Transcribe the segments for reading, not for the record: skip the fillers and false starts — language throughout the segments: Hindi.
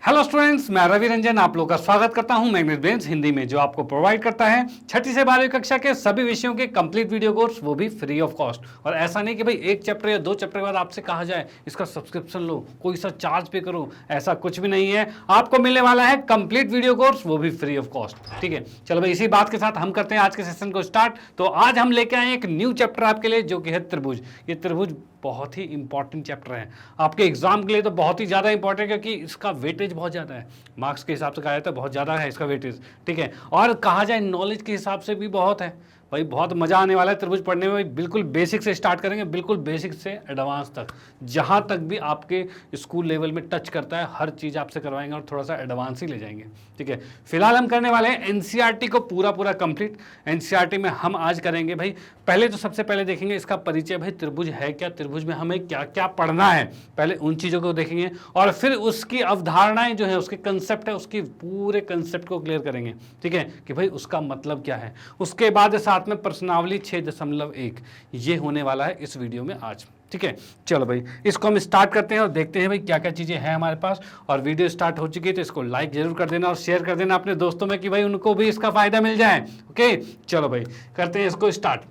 हेलो स्टूडेंट्स, मैं रवि रंजन आप लोग का स्वागत करता हूं मैग्नेट ब्रेन्स हिंदी में, जो आपको प्रोवाइड करता है 6ठी से 12वीं कक्षा के सभी विषयों के कंप्लीट वीडियो कोर्स, वो भी फ्री ऑफ कॉस्ट। और ऐसा नहीं कि भाई एक चैप्टर या 2 चैप्टर के बाद आपसे कहा जाए इसका सब्सक्रिप्शन लो, कोई सा चार्ज पे करो, ऐसा कुछ भी नहीं है। आपको मिलने वाला है कंप्लीट वीडियो कोर्स, वो भी फ्री ऑफ कॉस्ट। ठीक है, चलो भाई इसी बात के साथ हम करते हैं आज के सेशन को स्टार्ट। तो आज हम लेके आए एक न्यू चैप्टर आपके लिए, जो कि है त्रिभुज। ये त्रिभुज बहुत ही इंपॉर्टेंट चैप्टर है आपके एग्जाम के लिए, तो बहुत ही ज़्यादा इंपॉर्टेंट है क्योंकि इसका वेटेज बहुत ज़्यादा है। मार्क्स के हिसाब से कहा जाता है बहुत ज़्यादा है इसका वेटेज। ठीक है, और कहा जाए नॉलेज के हिसाब से भी बहुत है भाई, बहुत मज़ा आने वाला है त्रिभुज पढ़ने में। बिल्कुल बेसिक से स्टार्ट करेंगे, बिल्कुल बेसिक से एडवांस तक, जहाँ तक भी आपके स्कूल लेवल में टच करता है हर चीज़ आपसे करवाएंगे और थोड़ा सा एडवांस ही ले जाएंगे। ठीक है, फिलहाल हम करने वाले हैं एनसीईआरटी को पूरा कंप्लीट। एनसीईआरटी में हम आज करेंगे भाई, पहले तो सबसे पहले देखेंगे इसका परिचय, भाई त्रिभुज है क्या, त्रिभुज में हमें क्या क्या पढ़ना है, पहले उन चीज़ों को देखेंगे और फिर उसकी अवधारणाएं जो है, उसके कंसेप्ट है, उसकी पूरे कंसेप्ट को क्लियर करेंगे। ठीक है, कि भाई उसका मतलब क्या है। उसके बाद साथ में प्रश्नावली 6.1 ये होने वाला है इस वीडियो में आज। ठीक है, चलो भाई इसको हम स्टार्ट करते हैं और देखते हैं भाई क्या क्या चीज़ें हैं हमारे पास। और वीडियो स्टार्ट हो चुकी है तो इसको लाइक जरूर कर देना और शेयर कर देना अपने दोस्तों में, कि भाई उनको भी इसका फायदा मिल जाए। ओके, चलो भाई करते हैं इसको स्टार्ट।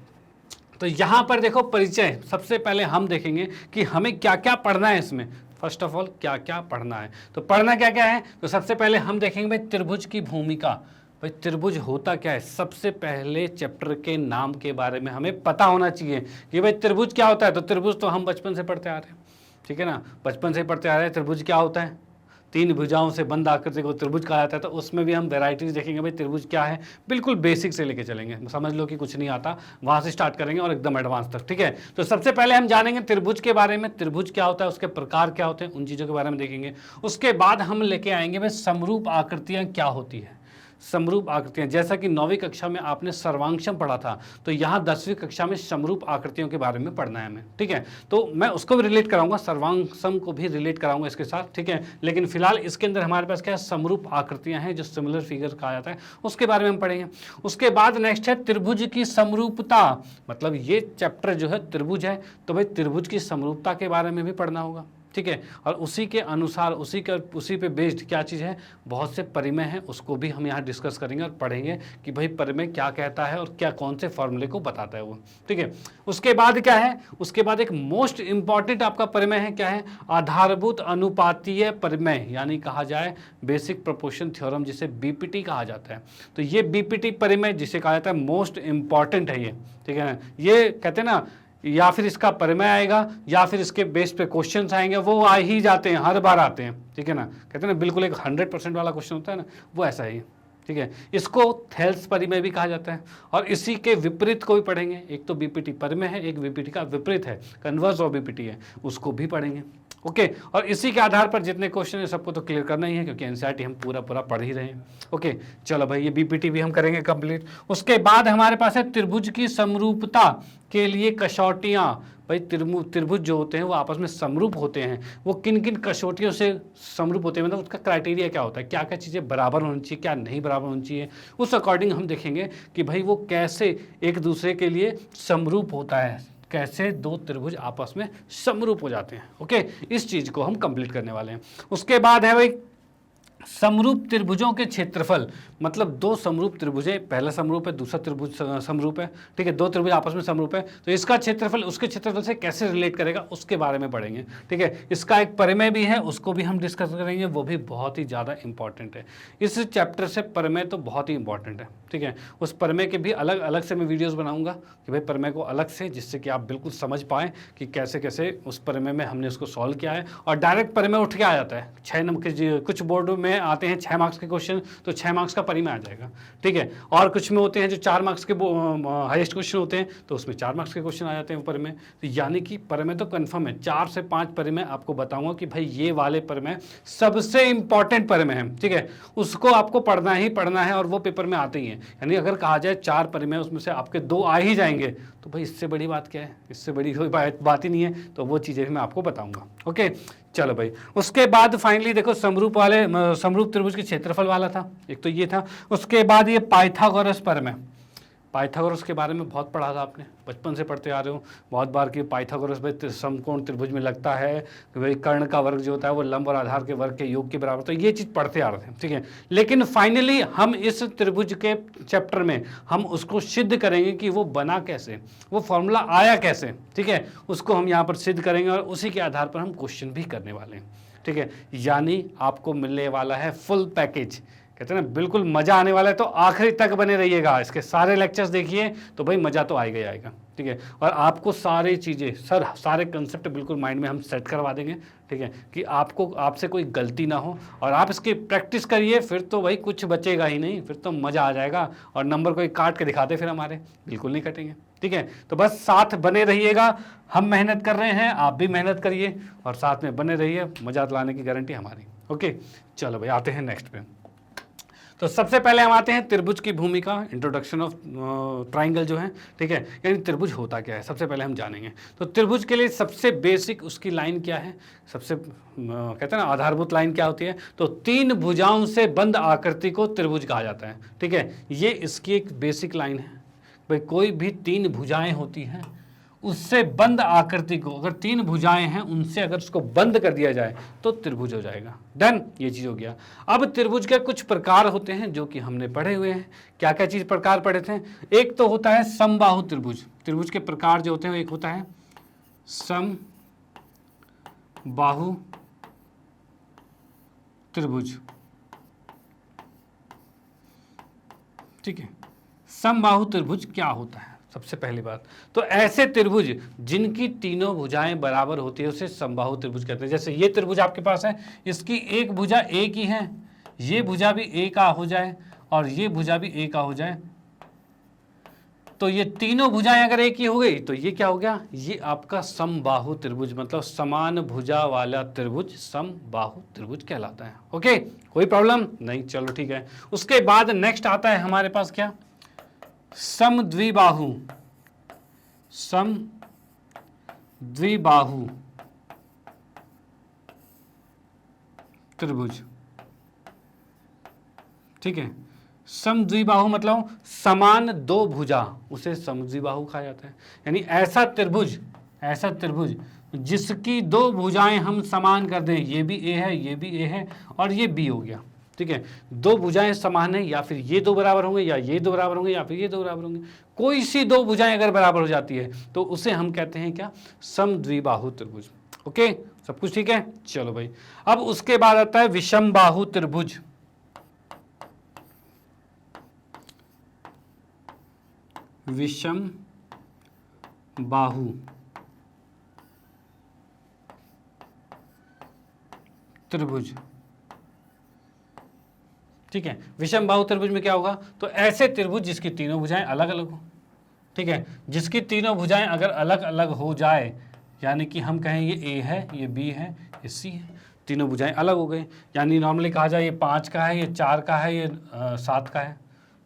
तो यहाँ पर देखो परिचय, सबसे पहले हम देखेंगे कि हमें क्या क्या पढ़ना है इसमें। फर्स्ट ऑफ ऑल क्या क्या पढ़ना है, तो पढ़ना क्या क्या है, तो सबसे पहले हम देखेंगे भाई त्रिभुज की भूमिका। भाई त्रिभुज होता क्या है, सबसे पहले चैप्टर के नाम के बारे में हमें पता होना चाहिए कि भाई त्रिभुज क्या होता है। तो त्रिभुज तो हम बचपन से पढ़ते आ रहे हैं, ठीक है ना, बचपन से पढ़ते आ रहे हैं। त्रिभुज क्या होता है, 3 भुजाओं से बंद आकृति को त्रिभुज कहा जाता है। तो उसमें भी हम वेराइटीज देखेंगे भाई त्रिभुज क्या है, बिल्कुल बेसिक से लेके चलेंगे, समझ लो कि कुछ नहीं आता, वहां से स्टार्ट करेंगे और एकदम एडवांस तक। ठीक है, तो सबसे पहले हम जानेंगे त्रिभुज के बारे में, त्रिभुज क्या होता है, उसके प्रकार क्या होते हैं, उन चीज़ों के बारे में देखेंगे। उसके बाद हम लेके आएंगे भाई समरूप आकृतियाँ क्या होती है। समरूप आकृतियां, जैसा कि 9वीं कक्षा में आपने सर्वांक्षम पढ़ा था, तो यहाँ 10वीं कक्षा में समरूप आकृतियों के बारे में पढ़ना है हमें। ठीक है, तो मैं उसको भी रिलेट कराऊंगा, सर्वांक्षम को भी रिलेट कराऊंगा इसके साथ। ठीक है, लेकिन फिलहाल इसके अंदर हमारे पास क्या है, समरूप आकृतियां हैं, जो सिमिलर फिगर कहा जाता है, उसके बारे में हम पढ़ेंगे। उसके बाद नेक्स्ट है त्रिभुज की समरूपता, मतलब ये चैप्टर जो है त्रिभुज है, तो भाई त्रिभुज की समरूपता के बारे में भी पढ़ना होगा। ठीक है, और उसी के अनुसार उसी पे बेस्ड क्या चीज़ है, बहुत से परिमेय हैं, उसको भी हम यहाँ डिस्कस करेंगे और पढ़ेंगे कि भाई परिमेय क्या कहता है और क्या कौन से फॉर्मूले को बताता है वो। ठीक है, उसके बाद क्या है, उसके बाद एक मोस्ट इंपॉर्टेंट आपका परिमेय है, क्या है, आधारभूत अनुपातीय परिमेय, यानी कहा जाए बेसिक प्रोपोर्शन थ्योरम, जिसे बीपीटी कहा जाता है। तो ये बीपीटी परिमेय जिसे कहा जाता है मोस्ट इंपॉर्टेंट है ये। ठीक है ना, ये कहते हैं ना, या फिर इसका परिमेय आएगा या फिर इसके बेस पे क्वेश्चंस आएंगे, वो आ ही जाते हैं, हर बार आते हैं। ठीक है ना, कहते हैं ना बिल्कुल एक 100% वाला क्वेश्चन होता है ना, वो ऐसा ही है। ठीक है, इसको थेल्स परिमेय भी कहा जाता है। और इसी के विपरीत को भी पढ़ेंगे, एक तो बीपीटी परिमेय है, एक बीपीटी का विपरीत है, कन्वर्स ऑफ बीपीटी है, उसको भी पढ़ेंगे। ओके, और इसी के आधार पर जितने क्वेश्चन है सबको तो क्लियर करना ही है, क्योंकि एनसीईआरटी हम पूरा पढ़ ही रहे हैं। ओके, चलो भाई ये बीपीटी भी हम करेंगे कंप्लीट। उसके बाद हमारे पास है त्रिभुज की समरूपता के लिए कसौटियाँ। भाई त्रिभुज जो होते हैं वो आपस में समरूप होते हैं, वो किन किन कसौटियों से समरूप होते हैं, मतलब उसका क्राइटेरिया क्या होता है, क्या क्या चीज़ें बराबर होनी चाहिए, क्या नहीं बराबर होनी चाहिए, उस अकॉर्डिंग हम देखेंगे कि भाई वो कैसे एक दूसरे के लिए समरूप होता है, कैसे दो त्रिभुज आपस में समरूप हो जाते हैं। ओके, इस चीज़ को हम कंप्लीट करने वाले हैं। उसके बाद है भाई समरूप त्रिभुजों के क्षेत्रफल, मतलब 2 समरूप त्रिभुज है, पहला समरूप है, दूसरा त्रिभुज समरूप है। ठीक है, 2 त्रिभुज आपस में समरूप है, तो इसका क्षेत्रफल उसके क्षेत्रफल से कैसे रिलेट करेगा उसके बारे में पढ़ेंगे। ठीक है, इसका एक परिमेय भी है, उसको भी हम डिस्कस करेंगे, वो भी बहुत ही ज़्यादा इंपॉर्टेंट है। इस चैप्टर से परिमेय तो बहुत ही इंपॉर्टेंट है। ठीक है, उस परिमेय के भी अलग अलग से मैं वीडियोज़ बनाऊंगा कि भाई परिमेय को अलग से, जिससे कि आप बिल्कुल समझ पाएँ कि कैसे कैसे उस परिमेय में हमने उसको सॉल्व किया है। और डायरेक्ट परिमेय उठ के आ जाता है 6 नंबर के, कुछ बोर्ड में आते हैं 6 मार्क्स के क्वेश्चन, तो 6 मार्क्स का परिमेय आ जाएगा। ठीक है, और कुछ में होते हैं जो 4 मार्क्स के हाईएस्ट क्वेश्चन होते हैं, तो उसमें 4 मार्क्स के क्वेश्चन आ जाते हैं परिमेय। तो यानी कि परिमेय तो कंफर्म है, 4 से 5 परिमेय आपको बताऊंगा कि भाई ये वाले परिमेय सबसे इंपॉर्टेंट परिमेय है। ठीक है, उसको आपको पढ़ना ही पढ़ना है और वो पेपर में आते ही हैं। यानी अगर कहा जाए 4 परिमेय, उसमें से आपके 2 आ ही जाएंगे, तो भाई इससे बड़ी बात क्या है, इससे बड़ी कोई बात ही नहीं है। तो वो चीज़ें भी मैं आपको बताऊंगा। ओके, चलो भाई उसके बाद फाइनली देखो समरूप त्रिभुज के क्षेत्रफल वाला था, एक तो ये था। उसके बाद ये पाइथागोरस परिमेय, पाइथागोरस के बारे में बहुत पढ़ा था आपने, बचपन से पढ़ते आ रहे हो बहुत बार कि पाइथागोरस भाई समकोण त्रिभुज में लगता है कि भाई कर्ण का वर्ग जो होता है वो लंब और आधार के वर्ग के योग के बराबर, तो ये चीज़ पढ़ते आ रहे थे, ठीक है। लेकिन फाइनली हम इस त्रिभुज के चैप्टर में हम उसको सिद्ध करेंगे कि वो बना कैसे, वो फॉर्मूला आया कैसे, ठीक है, उसको हम यहाँ पर सिद्ध करेंगे और उसी के आधार पर हम क्वेश्चन भी करने वाले हैं, ठीक है। यानी आपको मिलने वाला है फुल पैकेज, कहते हैं ना बिल्कुल मज़ा आने वाला है। तो आखिरी तक बने रहिएगा, इसके सारे लेक्चर्स देखिए तो भाई मज़ा तो आएगा ही आएगा, ठीक है। और आपको सारी चीज़ें सारे कंसेप्ट बिल्कुल माइंड में हम सेट करवा देंगे, ठीक है, कि आपसे कोई गलती ना हो और आप इसकी प्रैक्टिस करिए, फिर तो भाई कुछ बचेगा ही नहीं, फिर तो मज़ा आ जाएगा। और नंबर कोई काट के दिखाते फिर हमारे बिल्कुल नहीं कटेंगे, ठीक है। तो बस साथ बने रहिएगा, हम मेहनत कर रहे हैं, आप भी मेहनत करिए और साथ में बने रहिए, मज़ा लाने की गारंटी हमारी। ओके, चलो भाई आते हैं नेक्स्ट पे। तो सबसे पहले हम आते हैं त्रिभुज की भूमिका, इंट्रोडक्शन ऑफ ट्राइंगल जो है, ठीक है, यानी त्रिभुज होता क्या है सबसे पहले हम जानेंगे। तो त्रिभुज के लिए सबसे बेसिक उसकी लाइन क्या है, सबसे कहते हैं ना आधारभूत लाइन क्या होती है, तो 3 भुजाओं से बंद आकृति को त्रिभुज कहा जाता है, ठीक है। ये इसकी एक बेसिक लाइन है भाई, कोई भी 3 भुजाएं होती हैं उससे बंद आकृति को, अगर 3 भुजाएं हैं उनसे अगर उसको बंद कर दिया जाए तो त्रिभुज हो जाएगा। डन, ये चीज हो गया। अब त्रिभुज के कुछ प्रकार होते हैं जो कि हमने पढ़े हुए हैं। क्या क्या चीज प्रकार पढ़े थे? एक तो होता है समबाहु त्रिभुज। त्रिभुज के प्रकार जो होते हैं एक होता है समबाहु त्रिभुज, ठीक है। समबाहु त्रिभुज क्या होता है? सबसे पहली बात तो ऐसे त्रिभुज जिनकी तीनों भुजाएं बराबर होती है उसे समबाहु त्रिभुज कहते हैं। जैसे ये त्रिभुज आपके पास है, इसकी एक भुजा एक ही है, ये भुजा भी एक आ हो जाए और ये भुजा भी एक आ हो जाए, तो ये तीनों भुजाएं अगर एक ही हो गई तो ये क्या हो गया? ये आपका समबाहु त्रिभुज, मतलब समान भुजा वाला त्रिभुज समबाहु त्रिभुज कहलाता है। ओके, कोई प्रॉब्लम नहीं, चलो ठीक है। उसके बाद नेक्स्ट आता है हमारे पास क्या? समद्विबाहु। समद्विबाहु त्रिभुज, ठीक है। समद्विबाहु मतलब समान 2 भुजा, उसे समद्विबाहु कहा जाता है। यानी ऐसा त्रिभुज जिसकी 2 भुजाएं हम समान कर दें, ये भी ए है, ये भी ए है और ये बी हो गया, ठीक है। 2 भुजाएं समान है, या फिर ये 2 बराबर होंगे, या ये 2 बराबर होंगे, या फिर ये 2 बराबर होंगे। कोई सी 2 भुजाएं अगर बराबर हो जाती है तो उसे हम कहते हैं क्या? समद्विबाहु त्रिभुज। ओके, सब कुछ ठीक है, चलो भाई। अब उसके बाद आता है विषमबाहु त्रिभुज। विषमबाहु त्रिभुज, ठीक है। विषमबाहु त्रिभुज में क्या होगा? तो ऐसे त्रिभुज जिसकी तीनों भुजाएं अलग अलग हो, ठीक है। जिसकी तीनों भुजाएं अगर अलग अलग हो जाए, यानी कि हम कहें ये ए है, ये बी है, ये सी है, तीनों भुजाएं अलग हो गई, यानी नॉर्मली कहा जाए ये 5 का है, ये 4 का है, ये 7 का है,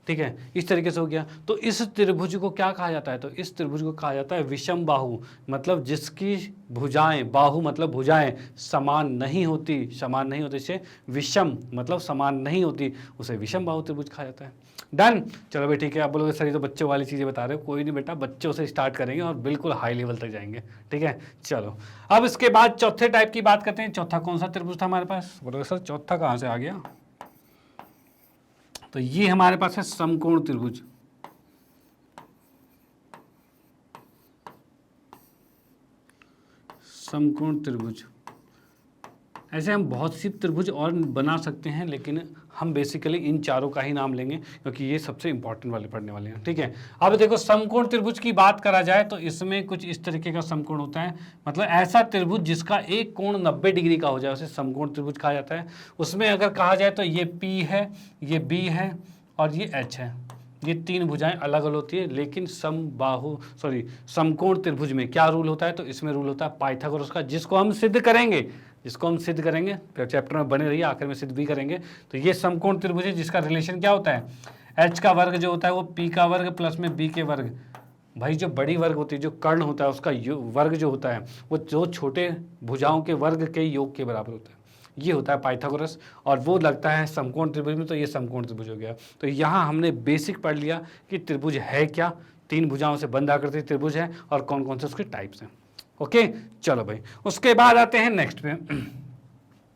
ठीक है। इस तरीके से हो गया। तो इस त्रिभुज को क्या कहा जाता है? तो इस त्रिभुज को कहा जाता है विषमबाहु, मतलब जिसकी भुजाएं, बाहु मतलब भुजाएं समान नहीं होती, से विषम मतलब समान नहीं होती, उसे विषमबाहु त्रिभुज कहा जाता है। डन, चलो भाई ठीक है। आप बोलोगे सर ये तो बच्चों वाली चीज़ें बता रहे हो, कोई नहीं बेटा, बच्चों से स्टार्ट करेंगे और बिल्कुल हाई लेवल तक जाएंगे, ठीक है। चलो अब इसके बाद चौथे टाइप की बात करते हैं। चौथा कौन सा त्रिभुज था हमारे पास? बोलोगे सर चौथा कहाँ से आ गया? तो ये हमारे पास है समकोण त्रिभुज। समकोण त्रिभुज, ऐसे हम बहुत सी त्रिभुज और बना सकते हैं, लेकिन हम बेसिकली इन चारों का ही नाम लेंगे क्योंकि ये सबसे इंपॉर्टेंट वाले पढ़ने वाले हैं, ठीक है। अब देखो समकोण त्रिभुज की बात करा जाए तो इसमें कुछ इस तरीके का समकोण होता है, मतलब ऐसा त्रिभुज जिसका एक कोण 90 डिग्री का हो जाए उसे समकोण त्रिभुज कहा जाता है। उसमें अगर कहा जाए तो ये P है, ये B है और ये H है, ये 3 भुजाएं अलग अलग होती है। लेकिन समकोण त्रिभुज में क्या रूल होता है? तो इसमें रूल होता है पाइथागोरस का, जिसको हम सिद्ध करेंगे, फिर चैप्टर में बने रहिए, आखिर में सिद्ध भी करेंगे। तो ये समकोण त्रिभुज है जिसका रिलेशन क्या होता है? H का वर्ग जो होता है वो P का वर्ग प्लस में B के वर्ग। भाई जो बड़ी वर्ग होती है, जो कर्ण होता है, उसका वर्ग जो होता है वो जो छोटे भुजाओं के वर्ग के योग के बराबर होता है। ये होता है पाइथागोरस, और वो लगता है समकोण त्रिभुज में, तो ये समकोण त्रिभुज हो गया। तो यहाँ हमने बेसिक पढ़ लिया कि त्रिभुज है क्या, 3 भुजाओं से बंद आकृति त्रिभुज है, और कौन कौन से उसके टाइप्स हैं। ओके, चलो भाई, उसके बाद आते हैं नेक्स्ट पे।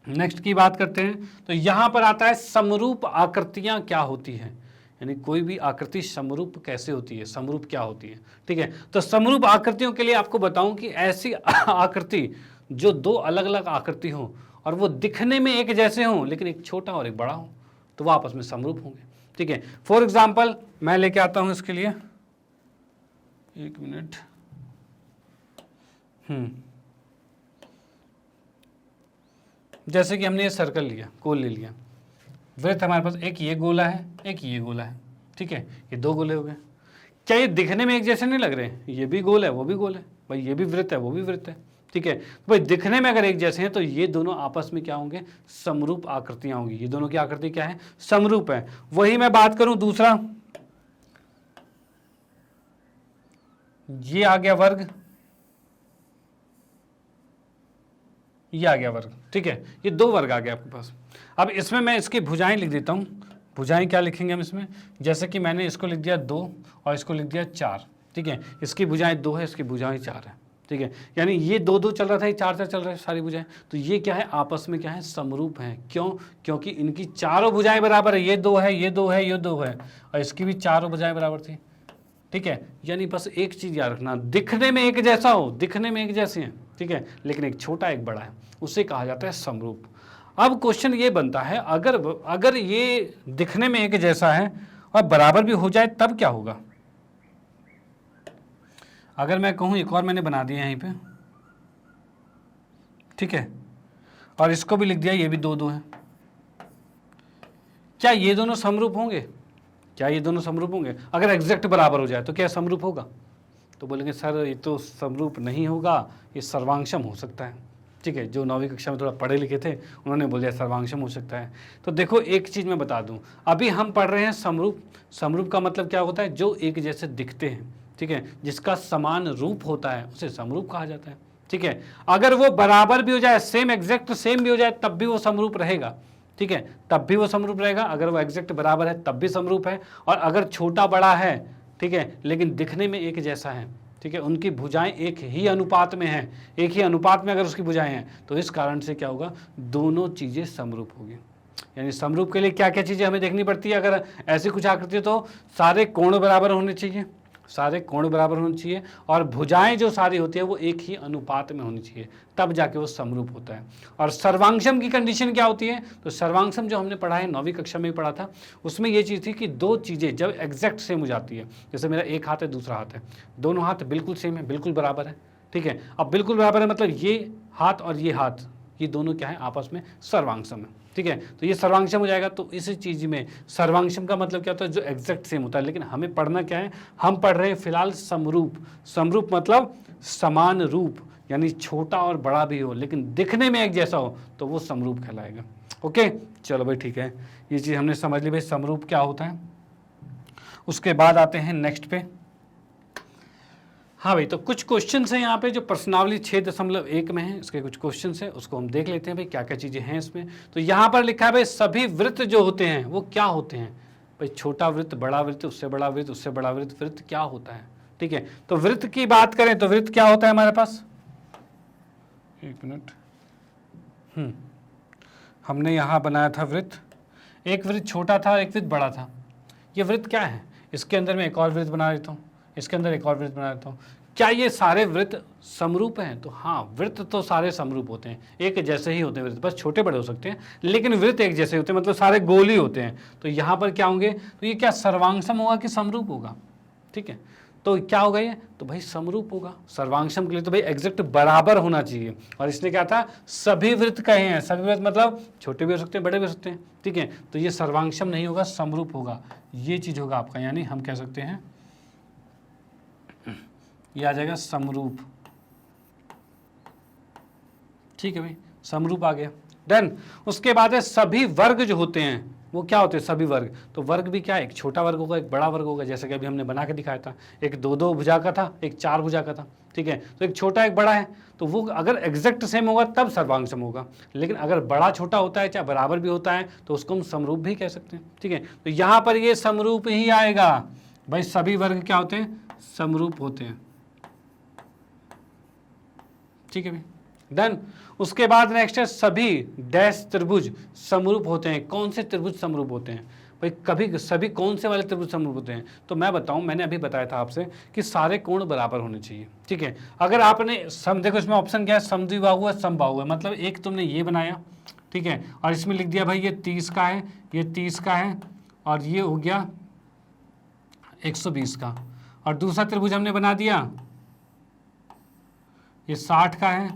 नेक्स्ट की बात करते हैं, तो यहाँ पर आता है समरूप आकृतियाँ क्या होती हैं, यानी कोई भी आकृति समरूप कैसे होती है, समरूप क्या होती है। ठीक है, तो समरूप आकृतियों के लिए आपको बताऊं कि ऐसी आकृति जो 2 अलग अलग आकृति हो और वो दिखने में एक जैसे हों लेकिन एक छोटा और एक बड़ा हो, तो वो आपस में समरूप होंगे। ठीक है, फॉर एग्जाम्पल मैं लेके आता हूं इसके लिए, 1 मिनट। जैसे कि हमने ये सर्कल लिया, गोल ले लिया, वृत्त हमारे पास एक ये गोला है, एक ये गोला है। ठीक है, ये 2 गोले हो गए। क्या ये दिखने में एक जैसे नहीं लग रहे? ये भी गोल है, वो भी गोल है, भाई ये भी वृत्त है, वो भी वृत्त है। ठीक है, तो भाई दिखने में अगर एक जैसे हैं तो ये दोनों आपस में क्या होंगे? समरूप आकृतियां होंगी। ये दोनों की आकृति क्या है? समरूप है। वही मैं बात करूं दूसरा, ये आ गया वर्ग, ये आ गया वर्ग। ठीक है, ये 2 वर्ग आ गया आपके पास। अब इसमें मैं इसकी भुजाएं लिख देता हूं। भुजाएं क्या लिखेंगे हम इसमें? जैसे कि मैंने इसको लिख दिया 2 और इसको लिख दिया 4। ठीक है, इसकी भुजाएं 2 है, इसकी भुजाएं 4 है। ठीक है, यानी ये 2-2 चल रहा था, ये 4-4 चल रहा है सारी भुजाएं, तो ये क्या है? आपस में क्या है? समरूप हैं। क्यों? क्योंकि इनकी चारों भुजाएं बराबर है। ये 2 है, ये 2 है, ये 2 है, और इसकी भी चारों भुजाएं बराबर थी। ठीक है, यानी बस एक चीज याद रखना, दिखने में एक जैसा हो, दिखने में एक जैसे हैं, ठीक है, लेकिन एक छोटा एक बड़ा है, उसे कहा जाता है समरूप। अब क्वेश्चन ये बनता है, अगर ये दिखने में एक जैसा है और बराबर भी हो जाए तब क्या होगा? अगर मैं कहूं, एक और मैंने बना दिया यहीं पे, ठीक है, और इसको भी लिख दिया, ये भी 2-2 है, क्या ये दोनों समरूप होंगे? क्या ये दोनों समरूप होंगे? अगर एग्जैक्ट बराबर हो जाए तो क्या समरूप होगा? तो बोलेंगे सर ये तो समरूप नहीं होगा, ये सर्वांशम हो सकता है। ठीक है, जो 9वीं कक्षा में थोड़ा पढ़े लिखे थे उन्होंने बोल दिया सर्वांशम हो सकता है। तो देखो एक चीज़ मैं बता दूं, अभी हम पढ़ रहे हैं समरूप। समरूप का मतलब क्या होता है? जो एक जैसे दिखते हैं, ठीक है, जिसका समान रूप होता है उसे समरूप कहा जाता है। ठीक है, अगर वो बराबर भी हो जाए, सेम एग्जैक्ट सेम भी हो जाए, तब भी वो समरूप रहेगा। ठीक है, तब भी वो समरूप रहेगा। अगर वो एग्जैक्ट बराबर है तब भी समरूप है, और अगर छोटा बड़ा है, ठीक है, लेकिन दिखने में एक जैसा है, ठीक है, उनकी भुजाएं एक ही अनुपात में हैं, एक ही अनुपात में अगर उसकी भुजाएं हैं, तो इस कारण से क्या होगा? दोनों चीज़ें समरूप होगी। यानी समरूप के लिए क्या क्या चीज़ें हमें देखनी पड़ती है? अगर ऐसी कुछ आकृति, तो सारे कोण बराबर होने चाहिए, सारे कोण बराबर होने चाहिए, और भुजाएं जो सारी होती है वो एक ही अनुपात में होनी चाहिए, तब जाके वो समरूप होता है। और सर्वांशम की कंडीशन क्या होती है? तो सर्वांशम जो हमने पढ़ा है 9वीं कक्षा में भी पढ़ा था, उसमें ये चीज़ थी कि 2 चीज़ें जब एग्जैक्ट सेम हो जाती है, जैसे मेरा एक हाथ है, दूसरा हाथ है, दोनों हाथ बिल्कुल सेम है, बिल्कुल बराबर है। ठीक है, अब बिल्कुल बराबर है मतलब ये हाथ और ये हाथ, ये दोनों क्या है? आपस में सर्वांशम है। ठीक है, तो ये सर्वांशम हो जाएगा। तो इस चीज़ में सर्वांशम का मतलब क्या होता है? जो एग्जैक्ट सेम होता है। लेकिन हमें पढ़ना क्या है? हम पढ़ रहे हैं फिलहाल समरूप। समरूप मतलब समान रूप, यानी छोटा और बड़ा भी हो लेकिन दिखने में एक जैसा हो, तो वो समरूप कहलाएगा। ओके, चलो भाई ठीक है, ये चीज़ हमने समझ ली भाई समरूप क्या होता है। उसके बाद आते हैं नेक्स्ट पे। हाँ भाई, तो कुछ क्वेश्चंस हैं यहाँ पे जो प्रश्नावली 6.1 में है, इसके कुछ क्वेश्चंस हैं, उसको हम देख लेते हैं भाई क्या क्या चीज़ें हैं इसमें। तो यहाँ पर लिखा है भाई सभी वृत्त जो होते हैं वो क्या होते हैं? भाई छोटा वृत्त, बड़ा वृत्त, उससे बड़ा वृत्त, उससे बड़ा वृत्त, वृत्त क्या होता है? ठीक है, तो वृत्त की बात करें तो वृत्त क्या होता है हमारे पास? 1 मिनट, हमने यहाँ बनाया था वृत्त, एक वृत्त छोटा था, एक वृत्त बड़ा था। ये वृत्त क्या है? इसके अंदर मैं एक और वृत्त बना देता हूँ, इसके अंदर एक और वृत्त बना देता हूँ। क्या ये सारे वृत्त समरूप हैं? तो हाँ, वृत्त तो सारे समरूप होते हैं, एक जैसे ही होते हैं वृत्त, बस छोटे बड़े हो सकते हैं, लेकिन वृत्त एक जैसे होते हैं, मतलब सारे गोल ही होते हैं। तो यहाँ पर क्या होंगे? तो ये क्या सर्वांशम होगा कि समरूप होगा? ठीक है, तो क्या होगा ये? तो भाई समरूप होगा। सर्वांशम के लिए तो भाई एग्जैक्ट बराबर होना चाहिए, और इसने क्या था? सभी वृत्त कहे हैं। सभी वृत्त मतलब छोटे भी हो सकते हैं, बड़े भी हो सकते हैं। ठीक है, तो ये सर्वांशम नहीं होगा, समरूप होगा, ये चीज होगा आपका। यानी हम कह सकते हैं ये आ जाएगा समरूप। ठीक है भाई, समरूप आ गया, डन। उसके बाद है सभी वर्ग जो होते हैं वो क्या होते हैं, सभी वर्ग। तो वर्ग भी क्या है, एक छोटा वर्ग होगा, एक बड़ा वर्ग होगा, जैसे कि अभी हमने बना के दिखाया था, एक 2-2 भुजा का था, एक 4 भुजा का था, ठीक है। तो एक छोटा एक बड़ा है, तो वो अगर एग्जैक्ट सेम होगा तब सर्वांग सम होगा, लेकिन अगर बड़ा छोटा होता है चाहे बराबर भी होता है तो उसको हम समरूप भी कह सकते हैं, ठीक है। तो यहाँ पर ये समरूप ही आएगा भाई, सभी वर्ग क्या होते हैं, समरूप होते हैं, ठीक है भाई, डन। उसके बाद नेक्स्ट है सभी डैश त्रिभुज समरूप होते हैं। कौन से त्रिभुज समरूप होते हैं भाई, कभी सभी कौन से वाले त्रिभुज समरूप होते हैं, तो मैं बताऊं, मैंने अभी बताया था आपसे कि सारे कोण बराबर होने चाहिए, ठीक है। अगर आपने देखो इसमें ऑप्शन क्या है, समद्विबाहु है, समबाहु है, मतलब एक तुमने ये बनाया, ठीक है, और इसमें लिख दिया भाई ये 30 का है, ये 30 का है, और ये हो गया 120 का, और दूसरा त्रिभुज हमने बना दिया, ये 60 का है,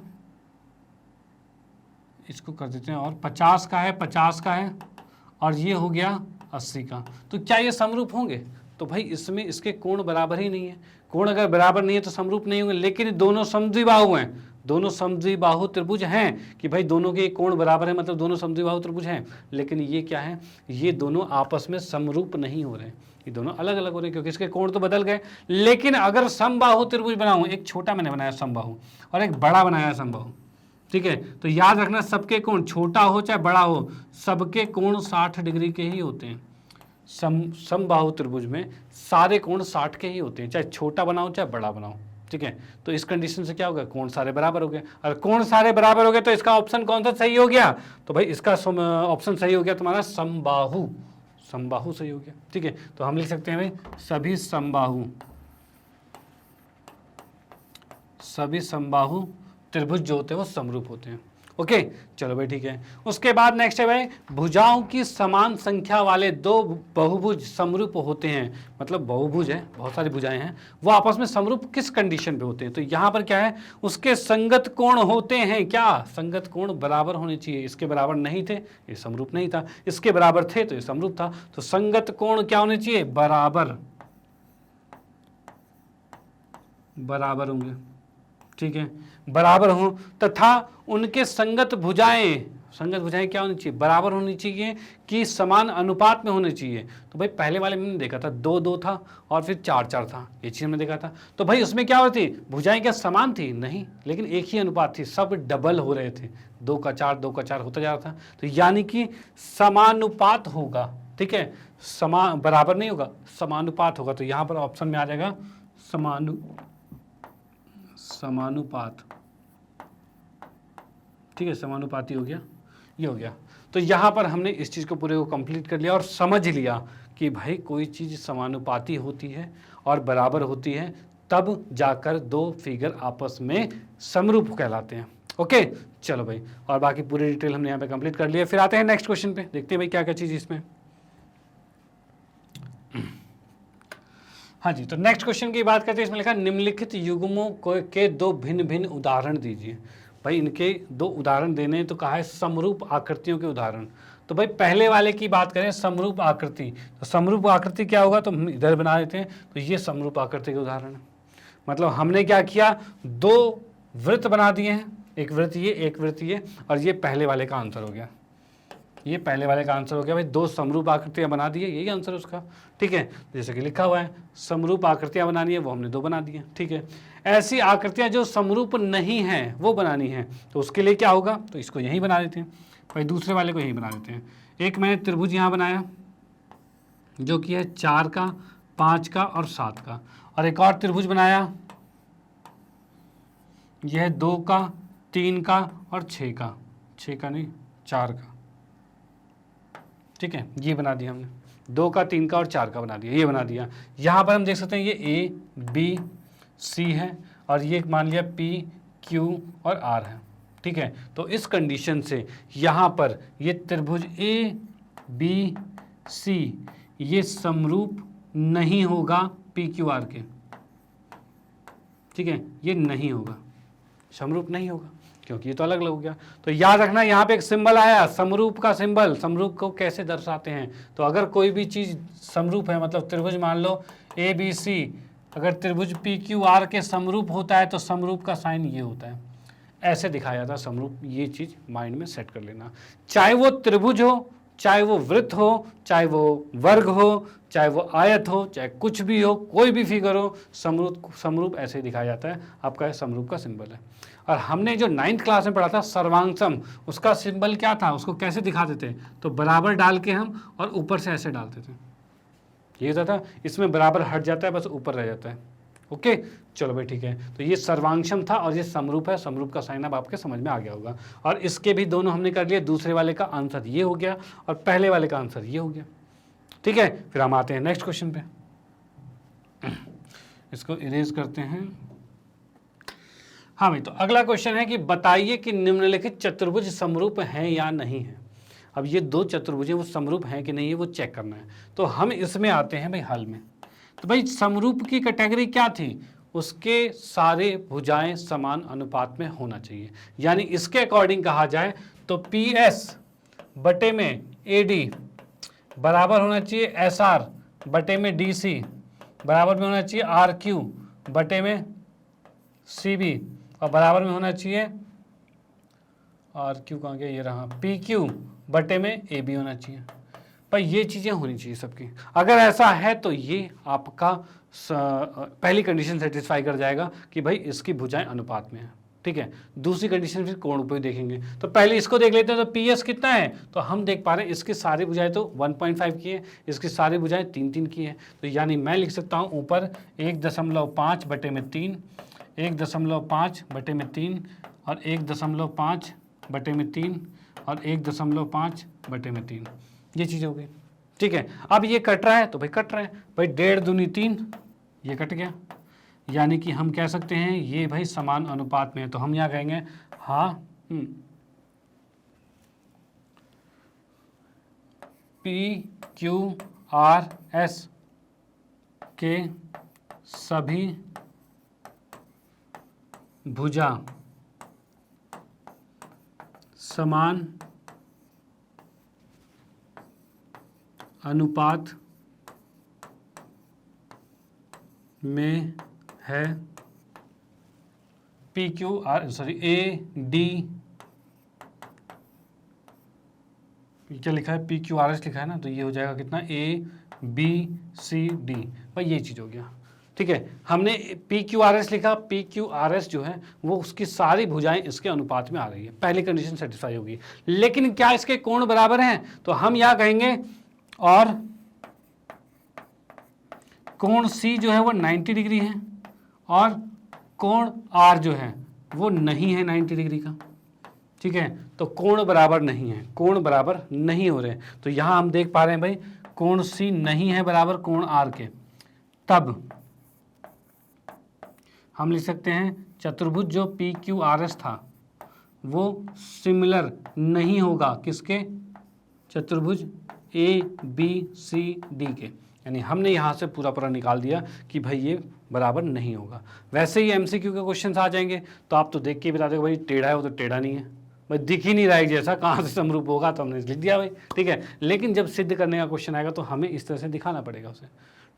इसको कर देते हैं, और 50 का है, 50 का है, और ये हो गया 80 का। तो क्या ये समरूप होंगे, तो भाई इसमें इसके कोण बराबर ही नहीं है, कोण अगर बराबर नहीं है तो समरूप नहीं होंगे, लेकिन दोनों समद्विबाहु हैं, दोनों समद्विबाहु त्रिभुज हैं कि भाई दोनों के कोण बराबर है, मतलब दोनों समद्विबाहु त्रिभुज हैं, लेकिन ये क्या है, ये दोनों आपस में समरूप नहीं हो रहे, ये दोनों अलग अलग हो रहे हैं क्योंकि इसके कोण तो बदल गए। लेकिन अगर समबाहु त्रिभुज बनाऊं, एक छोटा मैंने बनाया समबाहु और एक बड़ा बनाया समबाहु, ठीक है, तो याद रखना सबके कोण, छोटा हो चाहे बड़ा हो, सबके कोण 60 डिग्री के ही होते हैं। समबाहु त्रिभुज में सारे कोण 60 के ही होते हैं, चाहे छोटा बनाओ चाहे बड़ा बनाओ, ठीक है। तो इस कंडीशन से क्या होगा, कोण सारे बराबर हो गए, और कोण सारे बराबर हो गए तो इसका ऑप्शन कौन सा सही हो गया, तो भाई इसका ऑप्शन सही हो गया तुम्हारा समबाहु, समबाहु सही हो गया, ठीक है। तो हम लिख सकते हैं भाई सभी समबाहु त्रिभुज जो होते हैं वो समरूप होते हैं, ओके। चलो भाई ठीक है। उसके बाद नेक्स्ट है भाई, भुजाओं की समान संख्या वाले दो बहुभुज समरूप होते हैं, मतलब बहुभुज है, बहुत सारी भुजाएं हैं, वो आपस में समरूप किस कंडीशन पे होते हैं, तो यहाँ पर क्या है, उसके संगत कोण होते हैं, क्या संगत कोण बराबर होने चाहिए, इसके बराबर नहीं थे ये समरूप नहीं था, इसके बराबर थे तो ये समरूप था, तो संगत कोण क्या होने चाहिए, बराबर होंगे, ठीक है, बराबर हो, तथा उनके संगत भुजाएं क्या होनी चाहिए, बराबर होनी चाहिए कि समान अनुपात में होनी चाहिए। तो भाई पहले वाले में हमने देखा था 2-2 था और फिर 4-4 था, ये चीज हमने देखा था, तो भाई उसमें क्या होती, भुजाएं क्या समान थी, नहीं, लेकिन एक ही अनुपात थी, सब डबल हो रहे थे, 2 का 4 2 का 4 होता जा रहा था, तो यानी कि समानुपात होगा, ठीक है, बराबर नहीं होगा, समानुपात होगा, तो यहाँ पर ऑप्शन में आ जाएगा समानुपात, ठीक है, समानुपाती हो गया, ये हो गया। तो यहाँ पर हमने इस चीज़ को पूरे को कंप्लीट कर लिया और समझ लिया कि भाई कोई चीज़ समानुपाती होती है और बराबर होती है, तब जाकर दो फिगर आपस में समरूप कहलाते हैं, ओके। चलो भाई, और बाकी पूरी डिटेल हमने यहाँ पे कंप्लीट कर लिया। फिर आते हैं नेक्स्ट क्वेश्चन पे, देखते हैं भाई क्या क्या चीज़ इसमें। हाँ जी, तो नेक्स्ट क्वेश्चन की बात करते हैं, इसमें लिखा निम्नलिखित युग्मों के दो भिन्न भिन्न उदाहरण दीजिए। भाई इनके दो उदाहरण देने, तो कहा है समरूप आकृतियों के उदाहरण। तो भाई पहले वाले की बात करें समरूप आकृति, तो समरूप आकृति क्या होगा, तो हम इधर बना देते हैं, तो ये समरूप आकृति के उदाहरण है। मतलब हमने क्या किया, दो वृत्त बना दिए हैं, एक वृत्त ये एक वृत्त ये, और ये पहले वाले का आंसर हो गया, ये पहले वाले का आंसर हो गया भाई, दो समरूप आकृतियां बना दी है, यही आंसर है उसका, ठीक है। जैसे कि लिखा हुआ है समरूप आकृतियां बनानी है, वो हमने दो बना दी है, ठीक है। ऐसी आकृतियां जो समरूप नहीं हैं वो बनानी है, तो उसके लिए क्या होगा, तो इसको यहीं बना देते हैं भाई, दूसरे वाले को यहीं बना देते हैं। एक मैंने त्रिभुज यहाँ बनाया जो कि है 4 का 5 का और 7 का, और एक और त्रिभुज बनाया, यह है 2 का 3 का और 6 का, 6 का नहीं 4 का, ठीक है, ये बना दिया हमने, 2 का 3 का और 4 का बना दिया, ये बना दिया। यहाँ पर हम देख सकते हैं ये ए बी सी है, और ये मान लिया पी क्यू और आर है, ठीक है। तो इस कंडीशन से यहाँ पर ये त्रिभुज ए बी सी ये समरूप नहीं होगा पी क्यू आर के, ठीक है, ये नहीं होगा, समरूप नहीं होगा क्योंकि ये तो अलग अलग हो गया। तो याद रखना यहाँ पे एक सिंबल आया समरूप का सिंबल, समरूप को कैसे दर्शाते हैं, तो अगर कोई भी चीज़ समरूप है, मतलब त्रिभुज मान लो ए बी सी, अगर त्रिभुज पी क्यू आर के समरूप होता है तो समरूप का साइन ये होता है, ऐसे दिखाया जाता है समरूप, ये चीज़ माइंड में सेट कर लेना। चाहे वो त्रिभुज हो चाहे वो वृत्त हो, चाहे वो वर्ग हो, चाहे वो आयत हो, चाहे कुछ भी हो, कोई भी फिगर हो, समरूप ऐसे ही दिखाया जाता है। आपका समरूप का सिंबल है। और हमने जो 9th क्लास में पढ़ा था सर्वांगसम, उसका सिंबल क्या था, उसको कैसे दिखाते थे, तो बराबर डाल के हम और ऊपर से ऐसे डालते थे, ये होता था। इसमें बराबर हट जाता है, बस ऊपर रह जाता है। ओके, चलो भाई ठीक है। तो ये सर्वांगसम था और ये समरूप है। समरूप का साइन अब आपके समझ में आ गया होगा। और इसके भी दोनों हमने कर लिए। दूसरे वाले का आंसर ये हो गया और पहले वाले का आंसर ये हो गया। ठीक है, फिर हम आते हैं नेक्स्ट क्वेश्चन पे। इसको इरेज करते हैं। हाँ भाई, तो अगला क्वेश्चन है कि बताइए कि निम्नलिखित चतुर्भुज समरूप हैं या नहीं है। अब ये दो चतुर्भुज वो समरूप हैं कि नहीं है वो चेक करना है। तो हम इसमें आते हैं भाई हल में। तो भाई समरूप की कैटेगरी क्या थी, उसके सारे भुजाएं समान अनुपात में होना चाहिए। यानी इसके अकॉर्डिंग कहा जाए तो PS बटे में AD बराबर होना चाहिए SR बटे में DC बराबर में होना चाहिए RQ बटे में CB और बराबर में होना चाहिए RQ कहाँ गया, ये रहा, PQ बटे में AB होना चाहिए। पर ये चीज़ें होनी चाहिए सबकी। अगर ऐसा है तो ये आपका पहली कंडीशन सेटिस्फाई कर जाएगा कि भाई इसकी भुजाएं अनुपात में है। ठीक है, दूसरी कंडीशन फिर कोण पे देखेंगे। तो पहले इसको देख लेते हैं। तो PS कितना है, तो हम देख पा रहे हैं इसकी सारी भुजाएं तो 1.5 की है, इसकी सारी भुजाएं 3-3 की है। तो यानी मैं लिख सकता हूँ ऊपर 1.5 बटे में 3, 1.5 बटे में 3 और 1.5 बटे में 3 और 1.5 बटे में 3। ये चीज़ हो गई। ठीक है, अब ये कट रहा है तो भाई कट रहा है भाई, 1.5 दूनी 3, ये कट गया। यानी कि हम कह सकते हैं ये भाई समान अनुपात में है। तो हम यहाँ कहेंगे हाँ PQRS के सभी भुजा समान अनुपात में है। AD क्या लिखा है, PQRS लिखा है ना, तो ये हो जाएगा कितना ABCD भाई, ये चीज़ हो गया। ठीक है, हमने PQRS लिखा, PQRS जो है वो उसकी सारी भुजाएं इसके अनुपात में आ रही है। पहली कंडीशन सेटिस्फाई होगी। लेकिन क्या इसके कोण बराबर हैं, तो हम यहाँ कहेंगे और कोण C जो है वो 90 डिग्री है और कोण R जो है वो नहीं है 90 डिग्री का। ठीक है, तो कोण बराबर नहीं है, कोण बराबर नहीं हो रहे। तो यहाँ हम देख पा रहे हैं भाई कोण C नहीं है बराबर कोण R के। तब हम लिख सकते हैं चतुर्भुज जो PQRS था वो सिमिलर नहीं होगा किसके, चतुर्भुज ABCD के। यानी हमने यहाँ से पूरा निकाल दिया कि भाई ये बराबर नहीं होगा। वैसे ही MCQ के क्वेश्चन आ जाएंगे तो आप तो देख के बता दो भाई टेढ़ा है वो तो टेढ़ा नहीं है भाई, दिख ही नहीं रहा है जैसा, कहाँ से समरूप होगा, तो हमने लिख दिया भाई। ठीक है, लेकिन जब सिद्ध करने का क्वेश्चन आएगा तो हमें इस तरह से दिखाना पड़ेगा उसे।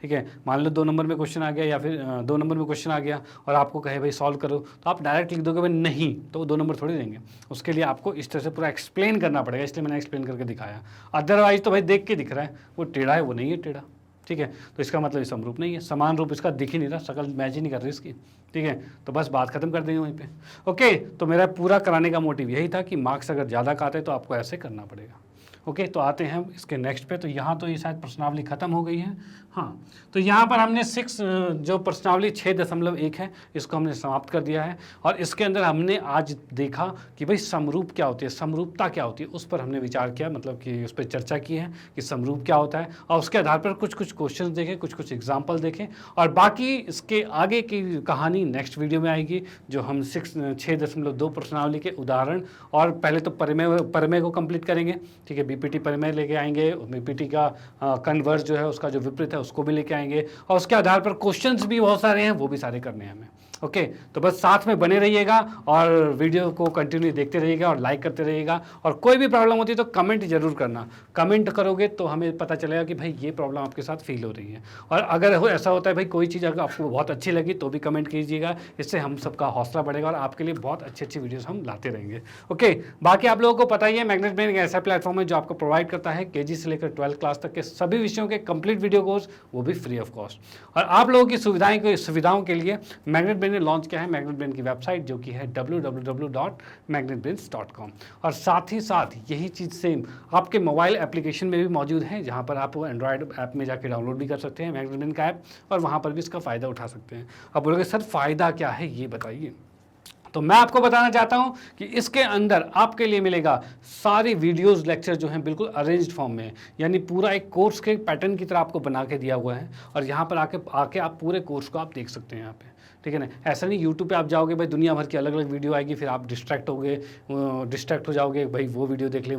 ठीक है, मान लो 2 नंबर में क्वेश्चन आ गया या फिर 2 नंबर में क्वेश्चन आ गया और आपको कहे भाई सॉल्व करो, तो आप डायरेक्ट लिख दोगे भाई नहीं, तो 2 नंबर थोड़ी देंगे। उसके लिए आपको इस तरह से पूरा एक्सप्लेन करना पड़ेगा, इसलिए मैंने एक्सप्लेन करके दिखाया। अदरवाइज तो भाई देख के दिख रहा है वो टेढ़ा है वो नहीं है टेढ़ा। ठीक है, तो इसका मतलब ये समरूप नहीं है, समान रूप इसका दिख ही नहीं रहा, शकल मैच ही नहीं कर रही इसकी। ठीक है, तो बस बात खत्म कर देंगे वहीं पे। ओके, तो मेरा पूरा कराने का मोटिव यही था कि मार्क्स अगर ज़्यादा का आते हैं तो आपको ऐसे करना पड़ेगा। ओके, तो आते हैं इसके नेक्स्ट पे। तो यहाँ तो ये शायद प्रश्नावली खत्म हो गई है। हाँ, तो यहाँ पर हमने 6 जो प्रश्नावली 6.1 है इसको हमने समाप्त कर दिया है। और इसके अंदर हमने आज देखा कि भाई समरूप क्या होती है, समरूपता क्या होती है, उस पर हमने विचार किया, मतलब कि उस पर चर्चा की है कि समरूप क्या होता है। और उसके आधार पर कुछ क्वेश्चन देखे, कुछ एग्जाम्पल देखें। और बाकी इसके आगे की कहानी नेक्स्ट वीडियो में आएगी, जो हम 6.2 प्रश्नावली के उदाहरण और पहले तो परिमेय को कंप्लीट करेंगे। ठीक है, BPT परिमेय लेके आएंगे, BPT का कन्वर्स जो है उसका जो विपरीत है उसको भी लेके आएंगे। और उसके आधार पर क्वेश्चंस भी बहुत सारे हैं, वो भी सारे करने हैं हमें। ओके, तो बस साथ में बने रहिएगा और वीडियो को कंटिन्यू देखते रहिएगा और लाइक करते रहिएगा। और कोई भी प्रॉब्लम होती है तो कमेंट जरूर करना, कमेंट करोगे तो हमें पता चलेगा कि भाई ये प्रॉब्लम आपके साथ फील हो रही है। और अगर ऐसा होता है भाई कोई चीज़ अगर आपको बहुत अच्छी लगी तो भी कमेंट कीजिएगा, इससे हम सबका हौसला बढ़ेगा और आपके लिए बहुत अच्छी वीडियोज़ हम लाते रहेंगे। ओके, बाकी आप लोगों को पता ही है मैग्नेट ब्रेन एक ऐसा प्लेटफॉर्म है है जो आपको प्रोवाइड करता है केजी से लेकर 12th क्लास तक के सभी विषयों के कंप्लीट वीडियो कोर्स, वो भी फ्री ऑफ कॉस्ट। और आप लोगों की सुविधाओं के लिए मैग्नेट ब्रेन ने लॉन्च किया है मैग्नेट ब्रेन की वेबसाइट, जो कि है www.magnetbrains.com। और साथ ही साथ यही चीज़ सेम आपके मोबाइल एप्लीकेशन में भी मौजूद है, जहाँ पर आप एंड्रॉयड ऐप में जाके डाउनलोड भी कर सकते हैं मैग्नेट ब्रेन का ऐप, और वहाँ पर भी इसका फ़ायदा उठा सकते हैं। अब बोलोगे सर फ़ायदा क्या है ये बताइए। तो मैं आपको बताना चाहता हूं कि इसके अंदर आपके लिए मिलेगा सारी वीडियोस लेक्चर जो हैं बिल्कुल अरेंज्ड फॉर्म में, यानी पूरा एक कोर्स के पैटर्न की तरह आपको बना के दिया हुआ है, और यहाँ पर आके आप पूरे कोर्स को आप देख सकते हैं यहाँ पे, ठीक है ना। ऐसा नहीं यूट्यूब पे आप जाओगे भाई दुनिया भर की अलग अलग वीडियो आएगी, फिर आप डिस्ट्रैक्ट हो जाओगे भाई, वो वीडियो देख ले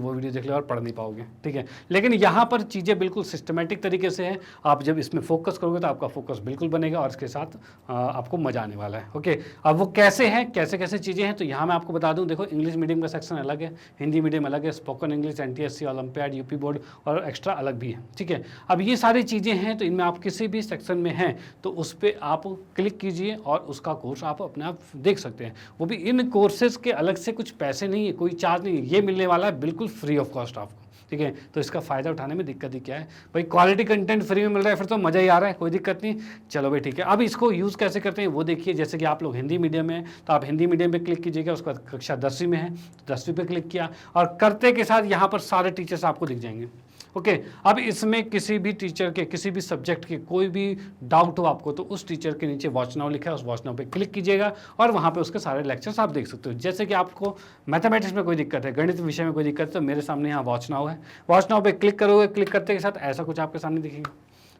और पढ़ नहीं पाओगे, ठीक है। लेकिन यहाँ पर चीज़ें बिल्कुल सिस्टमेटिक तरीके से हैं, आप जब इसमें फोकस करोगे तो आपका फोकस बिल्कुल बनेगा, और इसके साथ आपको मजा आने वाला है। ओके, अब वो कैसे है, कैसे चीज़ें हैं, तो यहाँ मैं आपको बता दूँ, देखो इंग्लिश मीडियम का सेक्शन अलग है, हिंदी मीडियम अलग है, spoken English, NTSC, olympiad, UP board और एक्स्ट्रा अलग भी है, ठीक है। अब ये सारी चीज़ें हैं, तो इनमें आप किसी भी सेक्शन में हैं तो उस पर आप क्लिक कीजिए और उसका कोर्स आप अपने आप देख सकते हैं। वो भी इन कोर्सेज के अलग से कुछ पैसे नहीं है, कोई चार्ज नहीं है, ये मिलने वाला है बिल्कुल फ्री ऑफ कॉस्ट आपको, ठीक है। तो इसका फ़ायदा उठाने में दिक्कत ही क्या है भाई, क्वालिटी कंटेंट फ्री में मिल रहा है, फिर तो मज़ा ही आ रहा है, कोई दिक्कत नहीं। चलो भाई ठीक है, अब इसको यूज़ कैसे करते हैं वो देखिए। जैसे कि आप लोग हिंदी मीडियम में, तो आप हिंदी मीडियम पे क्लिक कीजिएगा, उसके बाद कक्षा 10वीं में है तो 10वीं पे क्लिक किया, और करते के साथ यहाँ पर सारे टीचर्स आपको दिख जाएंगे। ओके, अब इसमें किसी भी टीचर के किसी भी सब्जेक्ट के कोई भी डाउट हो आपको, तो उस टीचर के नीचे वॉच नाउ लिखा है, उस वॉच नाउ पे क्लिक कीजिएगा और वहाँ पे उसके सारे लेक्चर्स आप देख सकते हो। जैसे कि आपको मैथमेटिक्स में कोई दिक्कत है, गणित विषय में कोई दिक्कत है, तो मेरे सामने यहाँ वॉच नाउ है, वॉच नाउ पे क्लिक करोगे, क्लिक करते के साथ ऐसा कुछ आपके सामने दिखेगा,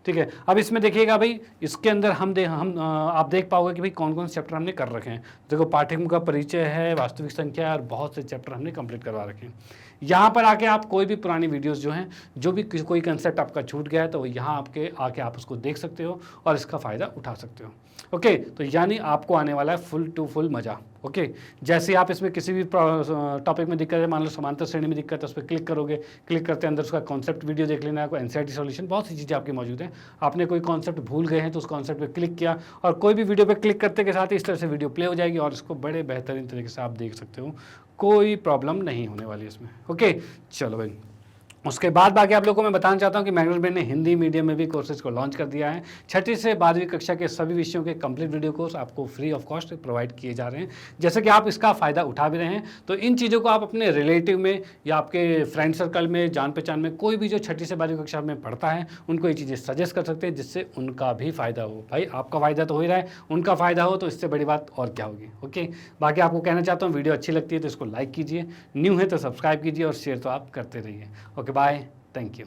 ठीक है। अब इसमें देखिएगा भाई, इसके अंदर आप देख पाओगे कि भाई कौन कौन से चैप्टर हमने कर रखे हैं। देखो पाठ्यक्रम का परिचय है, वास्तविक संख्या, और बहुत से चैप्टर हमने कंप्लीट करवा रखे हैं। यहाँ पर आके आप कोई भी पुरानी वीडियोस जो हैं, जो भी कोई कंसेप्ट आपका छूट गया है, तो यहाँ आके आप उसको देख सकते हो और इसका फ़ायदा उठा सकते हो। ओके, तो यानी आपको आने वाला है फुल टू फुल मज़ा। ओके, जैसे आप इसमें किसी भी टॉपिक में दिक्कत है, मान लो समांतर श्रेणी में दिक्कत है, उस पर क्लिक करोगे, क्लिक करते अंदर उसका कॉन्सेप्ट वीडियो देख लेना है, कोई NCERT सॉल्यूशन, बहुत सी चीज़ें आपकी मौजूद हैं। आपने कोई कॉन्सेप्ट भूल गए हैं तो उस कॉन्सेप्ट पे क्लिक किया, और कोई भी वीडियो पे क्लिक करते के साथ इस तरह से वीडियो प्ले हो जाएगी, और इसको बड़े बेहतरीन तरीके से आप देख सकते हो, कोई प्रॉब्लम नहीं होने वाली इसमें। ओके, चलो भाई, उसके बाद बाकी आप लोगों को मैं बताना चाहता हूं कि मैग्नेट ब्रेन ने हिंदी मीडियम में भी कोर्सेज को लॉन्च कर दिया है। 6ठी से 12वीं कक्षा के सभी विषयों के कंप्लीट वीडियो कोर्स आपको फ्री ऑफ कॉस्ट प्रोवाइड किए जा रहे हैं। जैसे कि आप इसका फ़ायदा उठा भी रहे हैं, तो इन चीज़ों को आप अपने रिलेटिव में या आपके फ्रेंड सर्कल में, जान पहचान में, कोई भी जो 6ठी से 12वीं कक्षा में पढ़ता है, उनको ये चीज़ें सजेस्ट कर सकते हैं, जिससे उनका भी फ़ायदा हो। भाई आपका फ़ायदा तो हो ही रहा है, उनका फ़ायदा हो तो इससे बड़ी बात और क्या होगी। ओके, बाकी आपको कहना चाहता हूँ, वीडियो अच्छी लगती है तो इसको लाइक कीजिए, न्यू है तो सब्सक्राइब कीजिए, और शेयर तो आप करते रहिए। Okay, bye, thank you.